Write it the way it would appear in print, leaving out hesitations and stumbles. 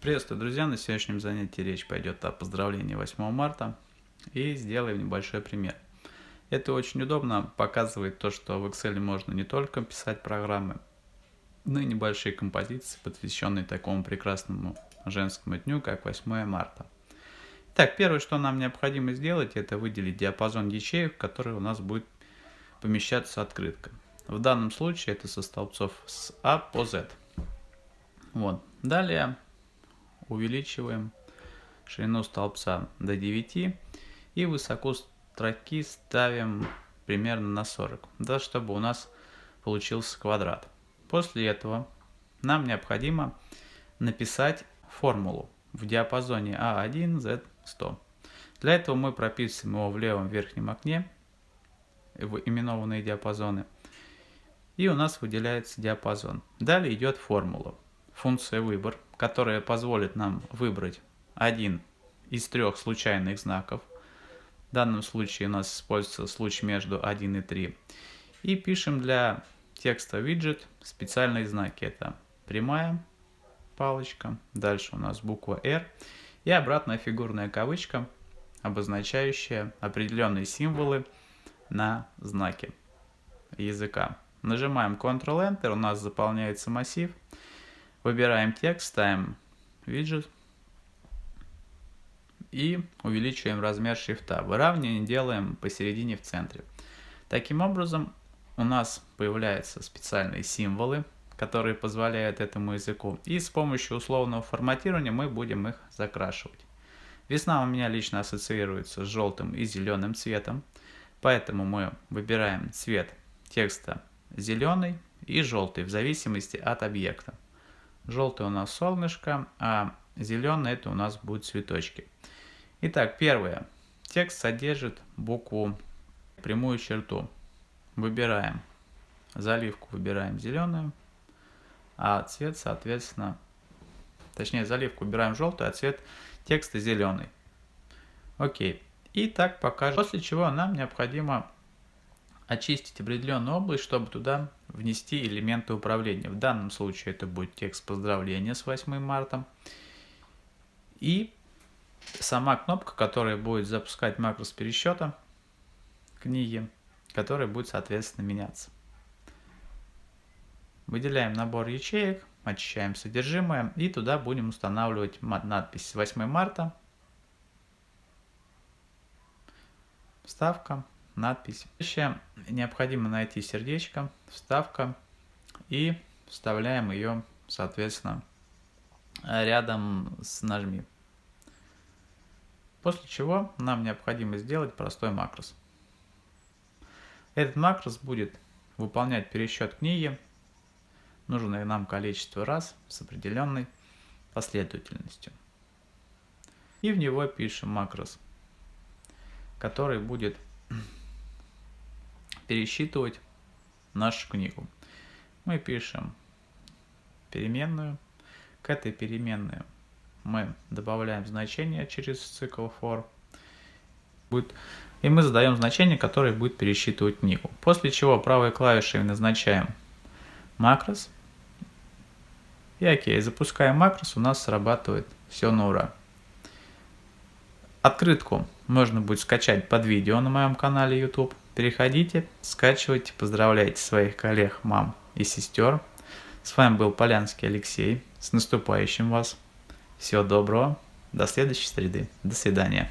Приветствую, друзья! На сегодняшнем занятии речь пойдет о поздравлении 8 марта и сделаем небольшой пример. Это очень удобно, показывает то, что в Excel можно не только писать программы, но и небольшие композиции, посвященные такому прекрасному женскому дню, как 8 марта. Так, первое, что нам необходимо сделать, это выделить диапазон ячеек, в который у нас будет помещаться открытка. В данном случае это со столбцов с А по Z. Вот. Далее увеличиваем ширину столбца до 9 и высоту строки ставим примерно на 40, да, чтобы у нас получился квадрат. После этого нам необходимо написать формулу в диапазоне A1Z100. Для этого мы прописываем его в левом верхнем окне, в именованные диапазоны, и у нас выделяется диапазон. Далее идет формула. Функция выбор, которая позволит нам выбрать один из трех случайных знаков. В данном случае у нас используется случай между 1 и 3. И пишем для текста виджет специальные знаки. Это прямая палочка, дальше у нас буква R и обратная фигурная кавычка, обозначающая определенные символы на знаке языка. Нажимаем Ctrl-Enter, у нас заполняется массив. Выбираем текст, ставим виджет и увеличиваем размер шрифта. Выравнивание делаем посередине в центре. Таким образом у нас появляются специальные символы, которые позволяют этому языку. И с помощью условного форматирования мы будем их закрашивать. Весна у меня лично ассоциируется с желтым и зеленым цветом. Поэтому мы выбираем цвет текста зеленый и желтый в зависимости от объекта. Желтый у нас солнышко, а зеленый это у нас будут цветочки. Итак, первое. Текст содержит букву прямую черту. Выбираем заливку, выбираем зеленую, а цвет, соответственно, точнее заливку выбираем желтую, а цвет текста зеленый. Окей. И так покажем. После чего нам необходимо очистить определенную область, чтобы туда внести элементы управления. В данном случае это будет текст поздравления с 8 марта. И сама кнопка, которая будет запускать макрос пересчета книги, которая будет, соответственно, меняться. Выделяем набор ячеек, очищаем содержимое и туда будем устанавливать надпись 8 марта. Вставка. Надпись. Еще необходимо найти сердечко, вставка и вставляем ее, соответственно, рядом с нажми. После чего нам необходимо сделать простой макрос. Этот макрос будет выполнять пересчет книги нужное нам количество раз с определенной последовательностью. И в него пишем макрос, который будет пересчитывать нашу книгу. Мы пишем переменную. К этой переменной мы добавляем значение через цикл for. И мы задаем значение, которое будет пересчитывать книгу. После чего правой клавишей назначаем макрос. И окей, запускаем макрос, у нас срабатывает все на ура. Открытку можно будет скачать под видео на моем канале YouTube. Переходите, скачивайте, поздравляйте своих коллег, мам и сестер. С вами был Полянский Алексей. С наступающим вас. Всего доброго. До следующей среды. До свидания.